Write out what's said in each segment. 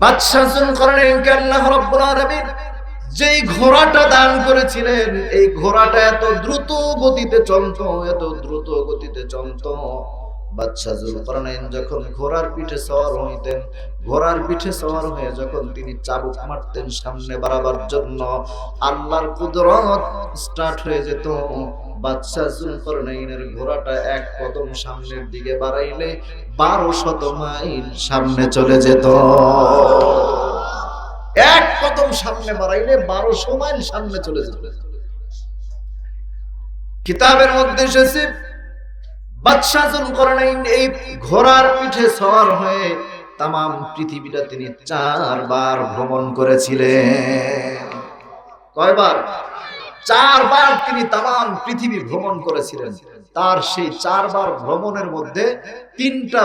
বাদশা যুলকারনাইনকে আল্লাহ রাব্বুল আলামিন যেই ঘোড়াটা দান করেছিলেন, এই ঘোড়াটা এত দ্রুত গতিতে চলতো, এত দ্রুত গতিতে চলতো। বাদশা যুলকারনাইন যখন ঘোড়ার পিঠে সওয়ার হইতেন, ঘোড়ার পিঠে সওয়ার হয়ে যখন তিনি চাবুক মারতেন সামনে বাড়াবার জন্য, আল্লাহর কুদরত স্টার্ট হয়ে যেত। বাদশা যুলকারনাইনের ঘোড়াটা এক কদম সামনের দিকে বাড়াইলে 1200 মাইল সামনে চলে যেত। এক কদম সামনে বাড়াইলে 1200 মাইল সামনে চলে যেত। কিতাবের মধ্যে এসেছে বাদশা যুলকারনাইন এই ঘোড়ার পিঠে সওয়ার হয়ে তামাম পৃথিবীটা তিনি 4 বার ভ্রমণ করেছিলেন। কয়বার? 4 বার তিনি তামাম পৃথিবী ভ্রমণ করেছিলেন। তার সেই 4 বার ভ্রমণের মধ্যে 3টা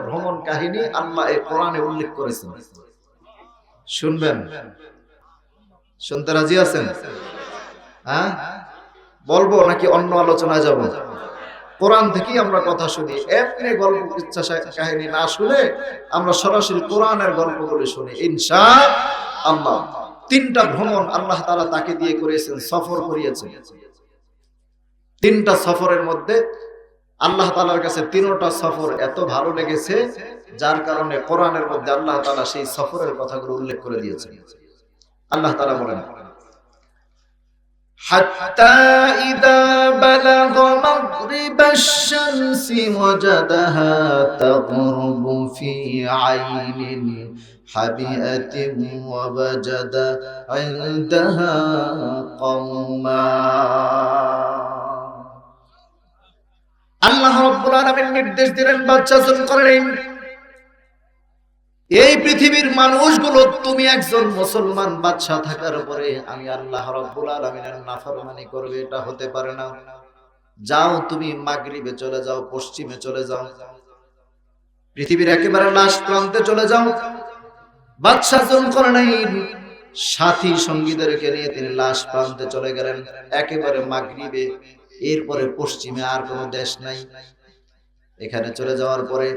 ভ্রমণ কাহিনী আল্লাহ এই কোরআনে উল্লেখ করেছেন। শুনবেন? শুনতে রাজি আছেন? হ্যাঁ, বলবো নাকি অন্য আলোচনায় যাব? কোরআন থেকেই আমরা কথা শুনি, এমনি গল্প কিচ্ছা কাহিনী না শুনে আমরা সরাসরি কোরআনের গল্পগুলো শুনি ইনশাআল্লাহ। 3টা ভ্রমণ আল্লাহ তাআলা তাকে দিয়ে করেছেন, সফর করিয়েছেন। 3টা সফরের মধ্যে আল্লাহ তাআলার কাছে 3টা সফর এত ভালো লেগেছে, যার কারণে কোরআনের মধ্যে আল্লাহ তাআলা সেই সফরের কথাগুলো উল্লেখ করে দিয়েছেন। আল্লাহ তাআলা বলেন, হাত্তা ইযা বালাগা মাগরিবাশ শামসি ওয়াজাদাহা তাগরুবু ফি আইনিন হাবিআতিন ওয়া ওয়াজাদা ইনদাহা কওমা। আল্লাহ রাব্বুল আলামিন নির্দেশ দিলেন বাদশা যুলকারনাইন, এই পৃথিবীর মানুষগুলো তুমি একজন মুসলমান বাদশা থাকার পরে আমি আল্লাহ রাব্বুল আলামিনের নাফরমানি করবে, এটা হতে পারে না। যাও তুমি মাগরিবে চলে যাও, পশ্চিমে চলে যাও, পৃথিবীর একেবারে লাশ প্রান্তে চলে যাও। বাদশা যুলকারনাইন সাথী সঙ্গীদেরকে নিয়ে তিনি লাশ প্রান্তে চলে গেলেন, একেবারে মাগরিবে। এরপরে পশ্চিমে আর কোনো দেশ নাই। এখানে চলে যাওয়ার পরে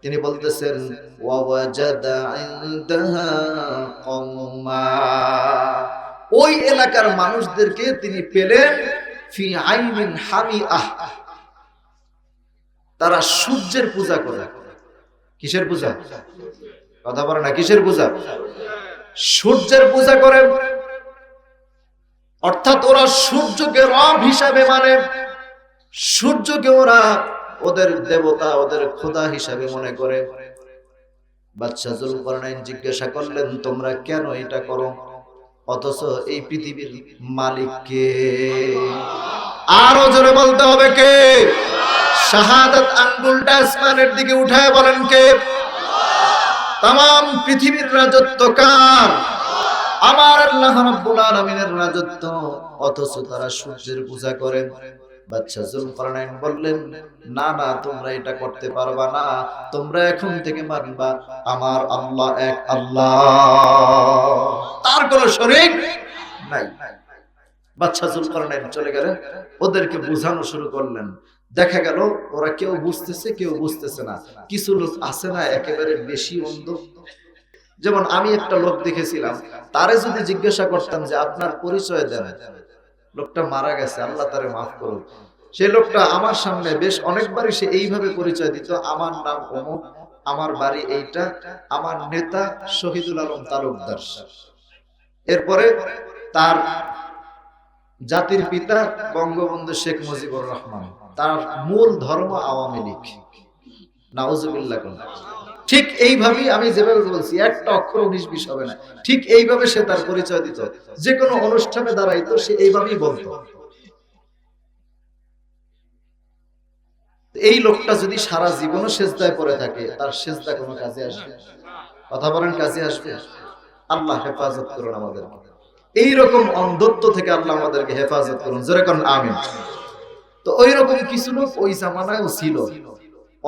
তিনি বলতেছেন ওয়াজাদা ইনদাহা কওমা, ওই এলাকার মানুষদেরকে তিনি পেলেন ফি আইনিন হামিআহ, তারা সূর্যের পূজা করে। কিসের পূজা? কথা বলে না, কিসের পূজা? সূর্যের পূজা করে। অর্থাৎ ওরা সূর্যকে রব হিসাবে মানে, সূর্যকে ওরা ওদের দেবতা, ওদের খোদা হিসাবে মনে করে। বাদশা যুলকারনাইন জিজ্ঞাসা করলেন, তোমরা কেন এটা করো? অথচ এই পৃথিবীর মালিক কে? আরো জোরে বলতে হবে কে? শাহাদাত আঙ্গুলটা আসমানের দিকে উঠায় বলেন কে? তামাম পৃথিবীর রাজত্ব কার? আমার আল্লাহ রাব্বুল আলামিনের রাজত্ব। অথচ তারা সূর্যের পূজা করে। বাদশা যুলকারনাইন বললেন, না না, তোমরা এটা করতে পারবা না, তোমরা এখন থেকে মানবা আমার আল্লাহ এক আল্লাহ, তার কোনো শরীক নাই। বাদশা যুলকারনাইন চলে গেলেন, ওদেরকে বোঝানো শুরু করলেন। দেখা গেল ওরা কেউ বুঝতেছে, কেউ বুঝতেছে না। কিছু লোক আছে না একেবারে বেশি অন্ধ। যেমন আমি একটা লোক দেখেছিলাম, তারে যদি জিজ্ঞাসা করতাম যে আপনার পরিচয় দেন, লোকটা মারা গেছে, আল্লাহ তারে মাফ করুন, সেই লোকটা আমার সামনে বেশ অনেকবারই সে এইভাবে পরিচয় দিত, আমার নাম অমুক, আমার বাড়ি এইটা, আমার নেতা শহীদুল আলম তালুকদার। এরপরে তার জাতির পিতা বঙ্গবন্ধু শেখ মুজিবুর রহমান, তার মূল ধর্ম আওয়ামী লীগ। নাউজুবিল্লাহ। ঠিক এইভাবেই আমি যেভাবে বলছি, একটা অক্ষর 19-20 হবে না, ঠিক এইভাবে সে তার পরিচয় দিত। যে কোনো অনুষ্ঠানে দাঁড়াইতো, সে এইভাবেই বলতো। এই লোকটা যদি সারা জীবনও সেজদায় পড়ে থাকে, তার সেজদা কোনো কাজে আসবে? কথা বলেন, কাজে আসবে? আল্লাহ হেফাজত করুন আমাদেরকে, এইরকম অন্ধত্ব থেকে আল্লাহ আমাদেরকে হেফাজত করুন, যেরকম আমিন। তো ওই রকম কিছু লোক ওই জামানায়ও ছিল।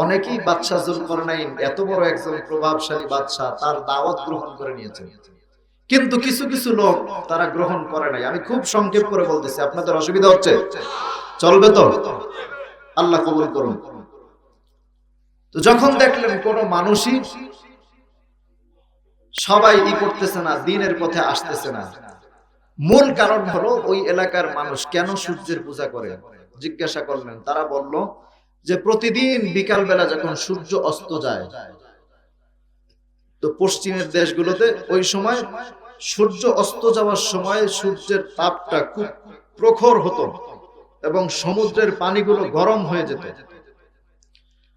অনেকেই বাদশা যুলকারনাইন এত বড় একজন প্রভাবশালী বাদশা, তার দাওয়াত গ্রহণ করে নিয়েছেন, কিন্তু কিছু কিছু লোক তারা গ্রহণ করে নাই। আমি খুব সংক্ষেপ করে বলতেছি, আপনাদের অসুবিধা হচ্ছে? চলবে তো? আল্লাহ কবুল করুন। তো যখন দেখলেন কোন মানুষই সবাই করতেছে না, দিনের পথে আসতেছে না। মূল কারণ হলো ওই এলাকার মানুষ কেন সূর্যের পূজা করে। জিজ্ঞাসা করলেন, তারা বলল যে প্রতিদিন বিকাল বেলা যখন সূর্য অস্ত যায়, তো পশ্চিমের দেশগুলোতে ওই সময় সূর্য অস্ত যাওয়ার সময় সূর্যের তাপটা খুব প্রখর হতো এবং সমুদ্রের পানিগুলো গরম হয়ে যেত,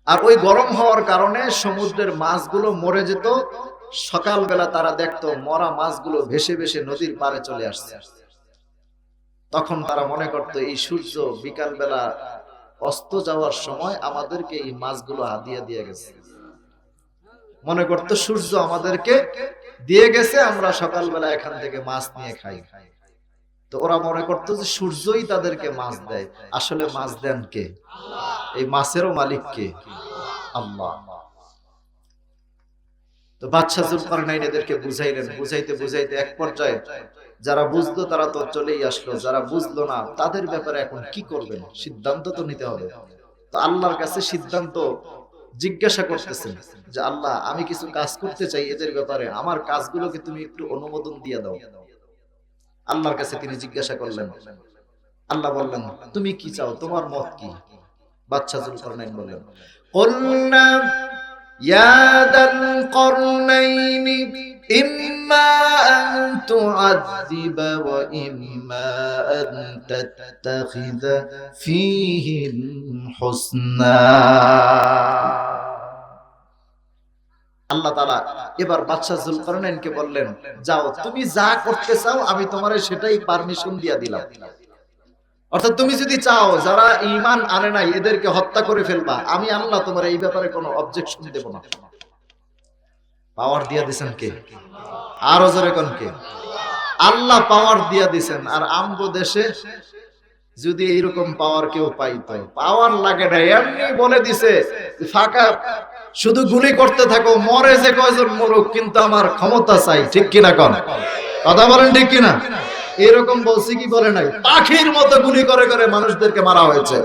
আর ওই গরম হওয়ার কারণে সমুদ্রের মাছগুলো মরে যেত। সকালবেলা তারা দেখতো মরা মাছগুলো ভেসে ভেসে নদীর পাড়ে চলে আসছে। তখন তারা মনে করতো এই সূর্য বিকাল বেলা অস্ত যাওয়ার সময় আমাদেরকে এই মাছগুলো হাদিয়া দিয়ে গেছে। মনে করতো সূর্য আমাদেরকে দিয়ে গেছে, আমরা সকালবেলা এখান থেকে মাছ নিয়ে খাই। তো ওরা মনে করতো যে সূর্যই তাদেরকে মাছ দেয়। আসলে মাছ দেন কে? এই মাছেরও মালিক কে? আল্লাহ। তো বাদশা যুলকারনাইন এদেরকে বুঝাইলেন, বুঝাইতে বুঝাইতে এক পর্যায়ে যারা বুঝলো তারা তো চলেই আসলো, যারা বুঝলো না তাদের ব্যাপারে এখন কি করবেন, সিদ্ধান্ত তো নিতে হবে। তো আল্লাহর কাছে সিদ্ধান্ত জিজ্ঞাসা করতেছেন যে আল্লাহ, আমি কিছু কাজ করতে চাই এদের ব্যাপারে, আমার কাজগুলোকে তুমি একটু অনুমোদন দিয়ে দাও। আল্লাহর কাছে তিনি জিজ্ঞাসা করলেন। আল্লাহ বললেন, তুমি কি চাও, তোমার মত কি? বাদশা যুলকারনাইন বললেন, কুলনা ইয়া দাল করনাইনি ইম্মা আন তুআযিবা ওয়া ইম্মা আন তাত্তাখিযা ফীহিম হুসনা। আল্লাহ তাআলা এবার বাদশা যুলকারনাইনকে বললেন, যাও, তুমি যা করতে চাও আমি তোমারে সেটাই পারমিশন দিয়া দিলাম। অর্থাৎ তুমি যদি চাও যারা ঈমান আনে নাই এদেরকে হত্যা করে ফেলবা, আমি আল্লাহ তোমার এই ব্যাপারে কোনো অবজেকশন দেব না। পাওয়ার দিয়া দিবেন কে? আরো জোরে কোন কে? আল্লাহ পাওয়ার দিয়া দিবেন। আর আমগো দেশে যদি এইরকম পাওয়ার কেউ পাইতো, পাওয়ার লাগে না, এমনি বলে দিছে ফাঁকা শুধু গুলি করতে থাকো, মরে যে কয়জন মরুক, কিন্তু আমার ক্ষমতা চাই। ঠিক কিনা কোন? কথা বলেন ঠিক কিনা? এরকম বলছি কি বলে নাই? পাখির মতো গুলি করে করে মানুষদেরকে মারা হয়েছে।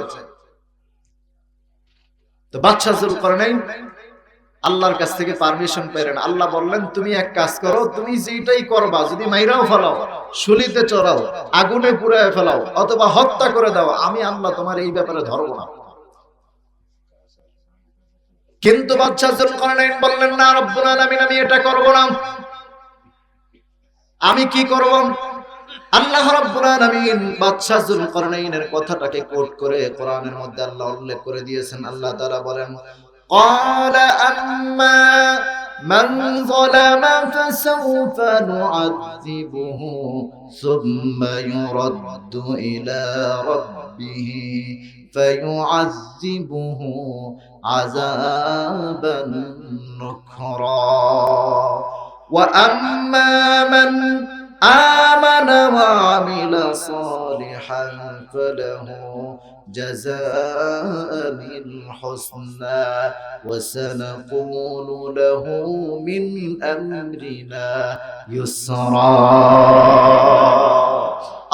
তো বাদশা যুলকারনাইন আল্লাহর কাছ থেকে পারমিশন পেলেন। আল্লাহ বললেন, তুমি এক কাজ করো, তুমি যেটাই করবা, যদি মাইরাও ফেলাও, শুলিতে চড়াও, আগুনে পুড়ায় ফেলাও, অথবা হত্যা করে দাও, আমি আল্লাহ তোমার এই ব্যাপারে ধরবো না। কিন্তু বাদশা যুলকারনাইন বললেন, না রব্বুল আলামিন, আমি এটা করব না। আমি কি করব? আল্লাহ রাব্বুল আলামিন বাদশা যুলকারনাইনের কথাটাকে কোট করে কোরআনের মধ্যে আল্লাহ উল্লেখ করে দিয়েছেন। আল্লাহ তাআলা বলেন, ক্বালা আম্মা মান যালামা ফাসাউফা নুআযিবুহু সুম্মা ইউরাদ্দু ইলা রাব্বিহি ফায়ুআযিবুহু আযাবান নুকরা ওয়া আম্মা মান آمن وعمل صالحا فله جزاء الحسنى وسنقول له من أمرنا يسرا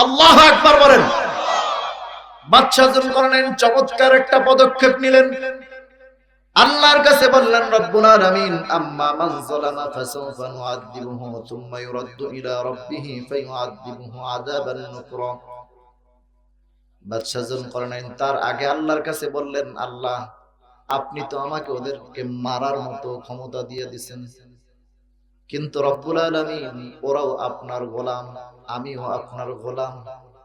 الله أكبر বলেন। বাদশা যুলকারনাইন চমৎকার একটা পদক্ষেপ নিলেন। আল্লাহর কাছে বললেন, রব্বুল আলামিন, আম্মা মান যালামা ফাসাউফা নুআযিবুহু সুম্মা ইউরাদ্দু ইলা রাব্বিহি ফায়ুআযিবুহু আযাবান নুকরা। বাদশা যুলকারনাইন তার আগে আল্লাহর কাছে বললেন, আল্লাহ, আপনি তো আমাকে ওদেরকে মারার মতো ক্ষমতা দিয়ে দিয়েছেন, কিন্তু রব্বুল আলামিন ওরাও আপনার গোলাম, আমিও আপনার গোলাম।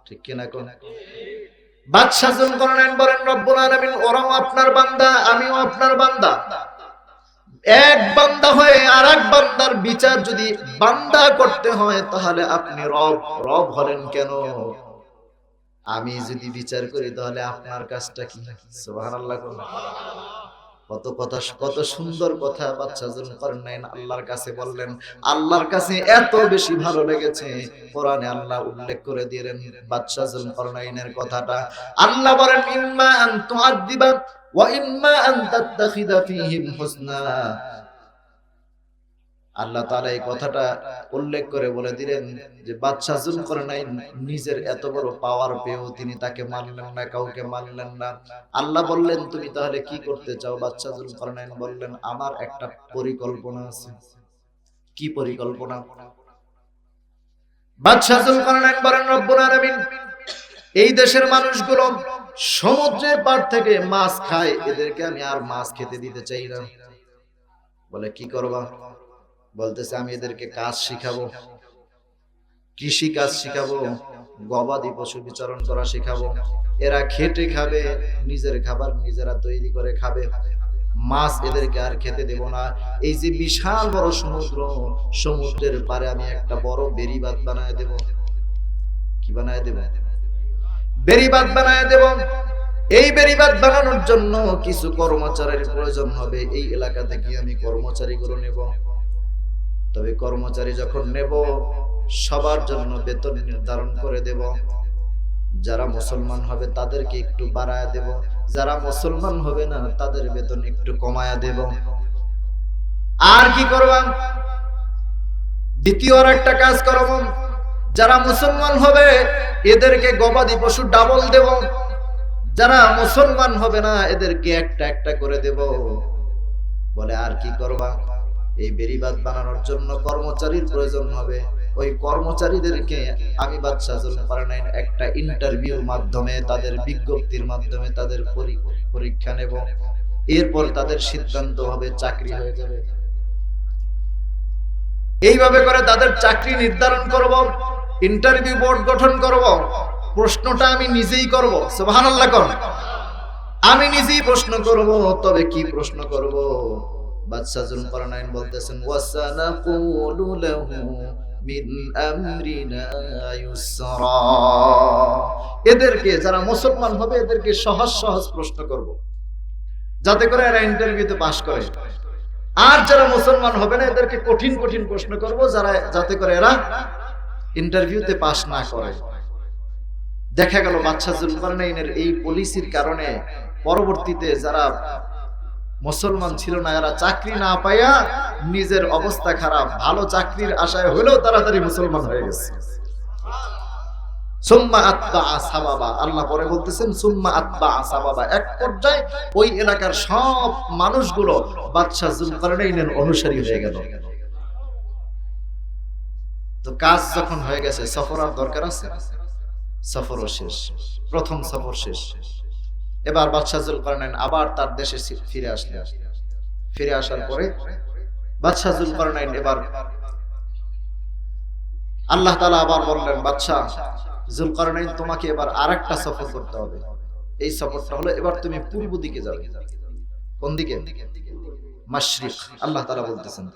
ঠিক কিনা কোন? বাদশা যুলকারনাইন বলেন, রব্বুল আলামিন ওরাও আপনার বান্দা, আমিও আপনার বান্দা। এক বান্দা হয়ে আরেক বান্দার বিচার যদি বান্দা করতে হয়, তাহলে আপনি রব। রব হলেন কেন? আমি যদি বিচার করি তাহলে আপনার কাজটা কি? সুবহানাল্লাহ। কত কথা, কত সুন্দর কথা বাদশা যুলকারনাইন আল্লাহর কাছে বললেন। আল্লাহর কাছে এত বেশি ভালো লেগেছে, কোরআনে আল্লাহ উল্লেখ করে দিলেন বাদশা যুলকারনাইনের কথাটা। আল্লাহ বলেন, ইম্মা আন তুআযিবা ওয়া ইম্মা আন তাত্তাখিযা ফীহিম হুসনা। আল্লাহ তাআলা এই কথাটা উল্লেখ করে বলে দিলেন যে বাদশা যুলকারনাইন নিজের এত বড় পাওয়ার পেয়েও তিনি তাকে মানলেন না, কাউকে মানলেন না। আল্লাহ বললেন, তুমি তাহলে কি করতে চাও? বাদশা যুলকারনাইন বললেন, আমার একটা পরিকল্পনা আছে। কি পরিকল্পনা। বাদশা যুলকারনাইন বলেন, রব্বুল আলামিন, এই দেশের মানুষগুলো সমুদ্রের পার থেকে মাছ খায়, এদেরকে আমি আর মাছ খেতে দিতে চাই না। বলে কি করবা? বলতেছে আমি এদেরকে কাজ শিখাবো, কৃষি কাজ শিখাবো, গবাদি পশু বিচরণ করা শিখাবো। এরা খেটে খাবে, নিজের খাবার নিজেরা তৈরি করে খাবে, মাছ এদেরকে আর খেতে দেব না। এই যে বিশাল বড় সমুদ্র, সমুদ্রের পারে আমি একটা বড় বেড়িবাঁধ বানায় দেব। কি বানায় দেব? বেড়িবাঁধ বানায় দেব। এই বেড়িবাঁধ বানানোর জন্য কিছু কর্মচারীর প্রয়োজন হবে। এই এলাকা থেকে আমি কর্মচারী করে নেব। তবে কর্মচারী যখন নেব, সবার জন্য বেতন নির্ধারণ করে দেব। যারা মুসলমান হবে তাদেরকে একটু বাড়ায় দেব, যারা মুসলমান হবে না তাদের বেতন একটু কমায়া দেব। আর কি করবা? দ্বিতীয় আর একটা কাজ করব, যারা মুসলমান হবে এদেরকে গবাদি পশু ডাবল দেব, যারা মুসলমান হবে না এদেরকে একটা একটা করে দেব। বলে আর কি করবা? এই বেড়িবাঁধ বানানোর জন্য কর্মচারীর প্রয়োজন হবে। ওই কর্মচারীদেরকে আমি বাদশা যুলকারনাইন একটা ইন্টারভিউর মাধ্যমে, তাদের বিজ্ঞপ্তির মাধ্যমে তাদের পরীক্ষা নেব। এরপর তাদের সিদ্ধান্ত হবে, চাকরি হয়ে যাবে। এইভাবে করে তাদের চাকরি নির্ধারণ করব, ইন্টারভিউ বোর্ড গঠন করব। প্রশ্নটা আমি নিজেই করব। সুবহানাল্লাহ কোন? আমি নিজেই প্রশ্ন করব। তবে কি প্রশ্ন করব? বাদশা যুলকারনাইন বলতেছেন, ওয়াসানাকুলু লাহু মিন আমরিনা ইউসরা। এদেরকে যারা মুসলমান হবে এদেরকে সহজ সহজ প্রশ্ন করব, যাতে করে এরা ইন্টারভিউতে পাস করে। আর যারা মুসলমান হবে না এদেরকে কঠিন কঠিন প্রশ্ন করব, যাতে করে এরা ইন্টারভিউতে পাস না করে। দেখা গেল বাদশা যুলকারনাইনের এই পলিসির কারণে পরবর্তীতে যারা মুসলমান ছিল না এরা চাকরি না পাইয়া নিজের অবস্থা খারাপ, ভালো চাকরির আশায় হলেও তাড়াতাড়ি মুসলমান হয়ে গেছে। সুম্মা আতবাআ সাবাবা, আল্লাহ পরে বলতেছেন সুম্মা আতবাআ সাবাবা। এক পর্যায়ে ওই এলাকার সব মানুষগুলো বাদশা যুলকারনাইনের অনুসারী হয়ে গেল। তো কাজ যখন হয়ে গেছে, সফর আর দরকার আছে? সফরও শেষ, প্রথম সফর শেষ। এবার বাদশা যুলকারনাইন আবার তার দেশে ফিরে আসলেন। ফিরে আসার পরে বাদশা যুলকারনাইন এবার আল্লাহ তাআলা আবার বললেন, বাদশা যুলকারনাইন তোমাকে এবার আরেকটা সফর করতে হবে। এই সফরটা হলো এবার তুমি পূর্ব দিকে যাবে। কোন দিকে? মাশরিক। আল্লাহ তাআলা বলতেছেন,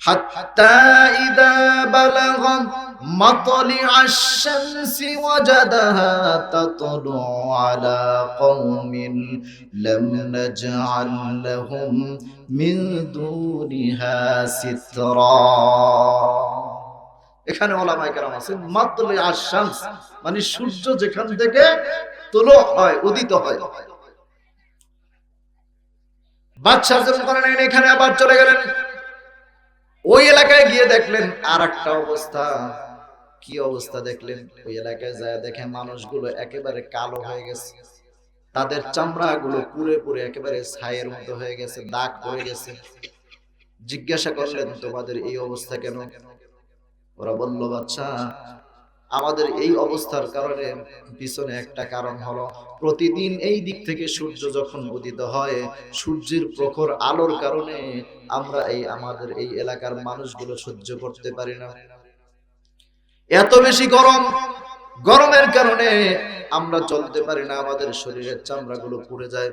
হাত্তা ইযা বালাগা মাতলিআশ শামসি ওয়াজাদাহা তাতলু আলা কওমিন লাম নাজআল লাহুম মিন দুনিহা সিতরা। এখানে উলামায়ে কেরাম আছেন, মাতলিআশ শামস মানে সূর্য যেখান থেকে তুলো হয়, উদিত হয়। বাদশা যুলকারনাইন এখানে আবার চলে গেলেন। ওই এলাকায় গিয়ে দেখলেন আর একটা অবস্থা। কি অবস্থা দেখলেন? ওই এলাকায় যায় দেখে মানুষগুলো একেবারে কালো হয়ে গেছে, তাদের চামড়া গুলো পুড়ে পুড়ে একেবারে ছাইয়ের মতো হয়ে গেছে, দাগ পড়ে গেছে। জিজ্ঞাসা করলেন, তোমাদের এই অবস্থা কেন? ওরা বলল, বাদশা আমাদের এই অবস্থার কারণে পিছনে একটা কারণ হলো, প্রতিদিন এই দিক থেকে সূর্য যখন উদিত হয়, সূর্যের প্রখর আলোর কারণে আমরা আমাদের এই এলাকার মানুষগুলো সহ্য করতে পারি না। এত বেশি গরম, গরমের কারণে আমরা চলতে পারি না, আমাদের শরীরের চামড়াগুলো পুড়ে যায়।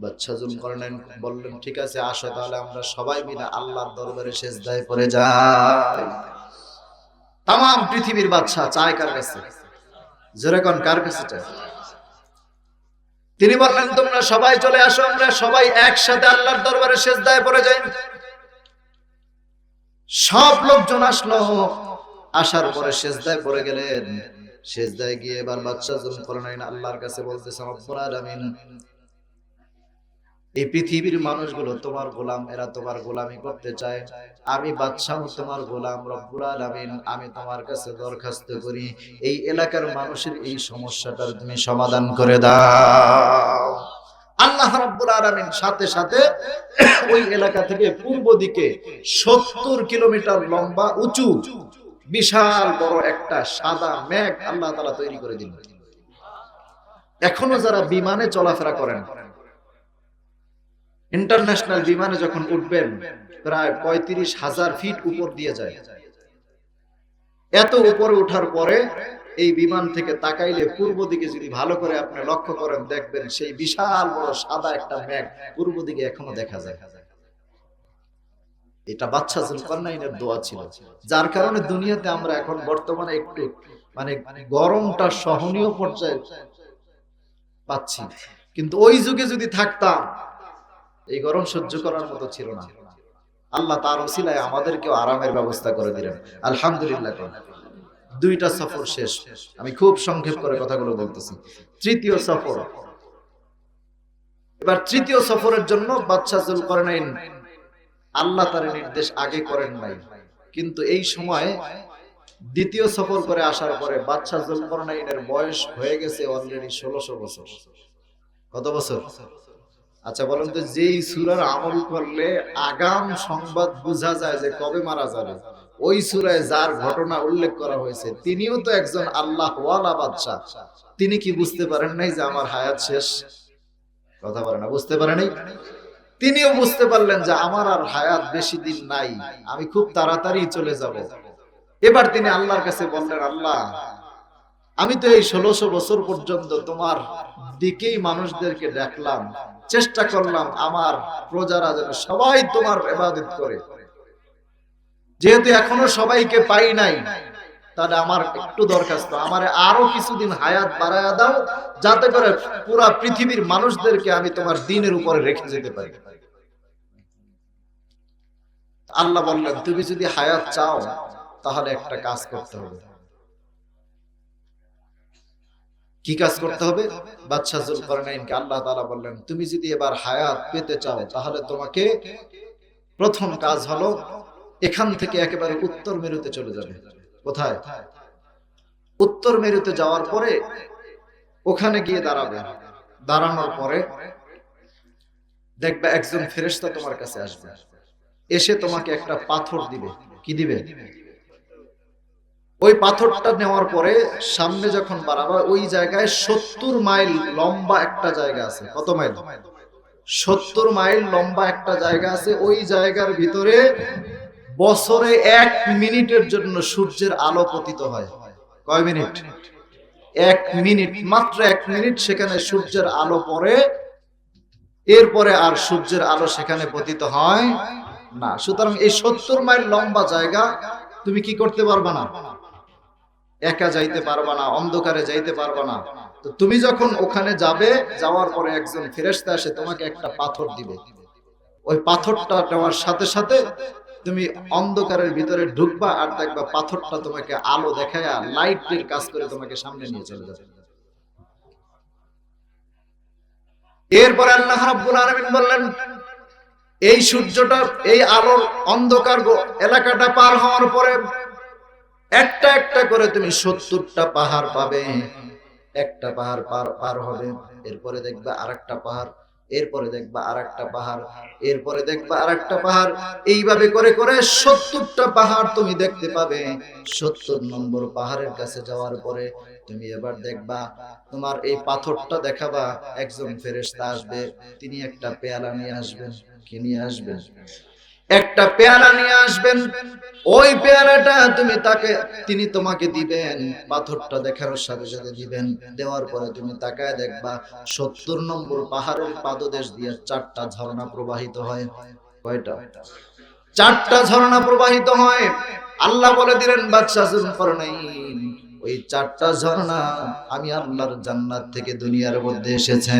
বাদশা যুলকারনাইন বললেন, ঠিক আছে আসো তাহলে আমরা সবাই মিলে আল্লাহর দরবারে সিজদায় পড়ে যাই। তাম পৃথিবীর বাদশা চায় কার কাছে? জোরে কোন, কার কাছে চায়? তিনি বললেন, তোমরা সবাই চলে আসো, আমরা সবাই একসাথে আল্লাহর দরবারে সিজদায় পড়ে যাই। সব লোকজন আসলো, আসার পরে সিজদায় পড়ে গেলেন। সিজদায় গিয়ে এবার বাদশা যুলকারনাইন আল্লাহর কাছে বলতেছে, রব্বুল আলামিন, এই পৃথিবীর মানুষগুলো তোমার গোলাম, এরা তোমার গোলামি করতে চায়। আমি বাদশাহ তোমার গোলাম, রব্বুল আলামিন আমি তোমার কাছে দরখাস্ত করি, এই এলাকার মানুষের এই সমস্যাটার তুমি সমাধান করে দাও। আল্লাহ রাব্বুল আলামিন সাথে সাথে ওই এলাকা থেকে পূর্ব দিকে 70 কিলোমিটার লম্বা উঁচু বিশাল বড় একটা সাদা মেঘ আল্লাহ তাআলা তৈরি করে দিলেন। এখনো যারা বিমানে চলাফেরা করেন, ইন্টারন্যাশনাল বিমানে যখন উঠবেন প্রায় 35,000 ফিট উপর দিয়ে যায়। এত উপরে ওঠার পরে এই বিমান থেকে তাকাইলে পূর্ব দিকে যদি ভালো করে আপনি লক্ষ্য করেন, দেখবেন সেই বিশাল বড় সাদা একটা মেঘ পূর্ব দিকে এখনো দেখা যায়। এটা বাদশা যুলকারনাইনের দোয়া ছিল, যার কারণে দুনিয়াতে আমরা এখন বর্তমানে একটু মানে গরমটা সহনীয় পর্যায়ে পাচ্ছি। কিন্তু ওই যুগে যদি থাকতাম এই গরম সহ্য করার মতো ছিল না। আল্লাহ তার ওসিলায় আমাদেরকেও আরামের ব্যবস্থা করে দিলেন, আলহামদুলিল্লাহ। দুইটা সফর শেষ, আমি খুব সংক্ষেপ করে কথাগুলো বলতেছি। তৃতীয় সফর, এবার তৃতীয় সফরের জন্য বাদশা যুলকারনাইন আল্লাহ তার নির্দেশ আগে করেন নাই, কিন্তু এই সময় দ্বিতীয় সফর করে আসার পরে বাদশা যুলকারনাইনের বয়স হয়ে গেছে অলরেডি 1600 বছর। কত বছর? আচ্ছা বলেন তো, যেই সূরার আমল করলে আগাম সংবাদ বোঝা যায় যে কবে মারা যাবে, ওই সূরায় যার ঘটনা উল্লেখ করা হয়েছে তিনিও তো একজন আল্লাহ ওয়ালা বাদশা। তিনি কি বুঝতে পারেন নাই যে আমার হায়াত শেষ? কথা বলে না, বুঝতে পারেন নাই? তিনিও বুঝতে পারলেন যে আমার আর হায়াত বেশি দিন নাই, আমি খুব তাড়াতাড়ি চলে যাব। এবার তিনি আল্লাহর কাছে বললেন, আল্লাহ আমি তো এই 1600 বছর পর্যন্ত তোমার দিকেই মানুষদেরকে ডাকলাম, চেষ্টা করলাম আমার প্রজারা যেন সবাই তোমার ইবাদত করে, যেহেতু এখনো সবাইকে পাই নাই, তাহলে আমার একটু দরখাস্ত, আমার আরো কিছুদিন হায়াত বাড়ায়া দাও, যাতে করে পুরা পৃথিবীর মানুষদেরকে আমি তোমার দ্বীনের উপরে রেখে যেতে পারি। আল্লাহ বললেন, তুমি যদি হায়াত চাও তাহলে একটা কাজ করতে হবে। কি কাজ করতে হবে? বাদশা যুলকারনাইনকে আল্লাহ তাআলা বললেন, তুমি যদি এবার হায়াত পেতে চাও তাহলে তোমাকে প্রথম কাজ হলো এখান থেকে একেবারে উত্তর মেরুতে চলে যাবে। কোথায়? উত্তর মেরুতে যাওয়ার পরে ওখানে গিয়ে দাঁড়াবে। দাঁড়ানোর পরে দেখবে একজন ফেরেশতা তোমার কাছে আসবে, এসে তোমাকে একটা পাথর দিবে। কি দিবে? ওই পাথরটা নেওয়ার পরে সামনে যখন বাড়াবা, ওই জায়গায় 70 মাইল লম্বা একটা জায়গা আছে। কত মাইল? 70 মাইল লম্বা একটা জায়গা আছে। ওই জায়গার ভিতরে বছরে 1 মিনিটের জন্য সূর্যের আলো পতিত হয়। কয় মিনিট? 1 মিনিট, মাত্র 1 মিনিট সেখানে সূর্যের আলো পড়ে, এরপরে আর সূর্যের আলো সেখানে পতিত হয় না। সুতরাং এই 70 মাইল লম্বা জায়গা তুমি কি করতে পারবা না? একা যাইতে পারবা না, অন্ধকারে যাইতে পারবা না। তো তুমি যখন ওখানে যাবে, যাওয়ার পরে একজন ফেরেশতা এসে তোমাকে একটা পাথর দিবে। ওই পাথরটা নেওয়ার সাথে সাথে তুমি অন্ধকারের ভিতরে ঢুকবা, আর দেখবা পাথরটা তোমাকে আলো দেখায়া লাইটের কাজ করে তোমাকে সামনে নিয়ে চলে যাবে। এরপর আল্লাহ রাব্বুল আলামিন বললেন, এই সূর্যটা, এই আলোর অন্ধকার এলাকাটা পার হওয়ার পরে একটা একটা করে তুমি 70টা পাহাড় পাবে। একটা পাহাড় পার হবে, এরপরে দেখবা আরেকটা পাহাড়, এরপরে দেখবা আরেকটা পাহাড়, এরপরে দেখবা আরেকটা পাহাড়। এইভাবে করে করে 70টা পাহাড় তুমি দেখতে পাবে। 70 নম্বর পাহাড়ের কাছে যাওয়ার পরে তুমি এবার দেখবা, তোমার এই পাথরটা দেখাবা, একজন ফেরেশতা আসবে, তিনি একটা পেয়ালা নিয়ে আসবেন। কি নিয়ে আসবেন? একটা পেয়ালা নিয়ে আসবেন। ওই পেয়ালাটা তিনি তোমাকে দিবেন, পাথরটা দেখানোর সাথে সাথে দিবেন। দেওয়ার পরে তুমি তাকায় দেখবা 70 নম্বর পাহাড়ের পাদদেশ দিয়ে 4টা ঝর্ণা প্রবাহিত হয়। কয়টা? 4টা ঝর্ণা প্রবাহিত হয়। আল্লাহ বলে দিলেন, বাদশা যুলকারনাইন, ওই 4টা ঝর্ণা আমি আল্লাহর জান্নাত থেকে দুনিয়ার মধ্যে এসেছে।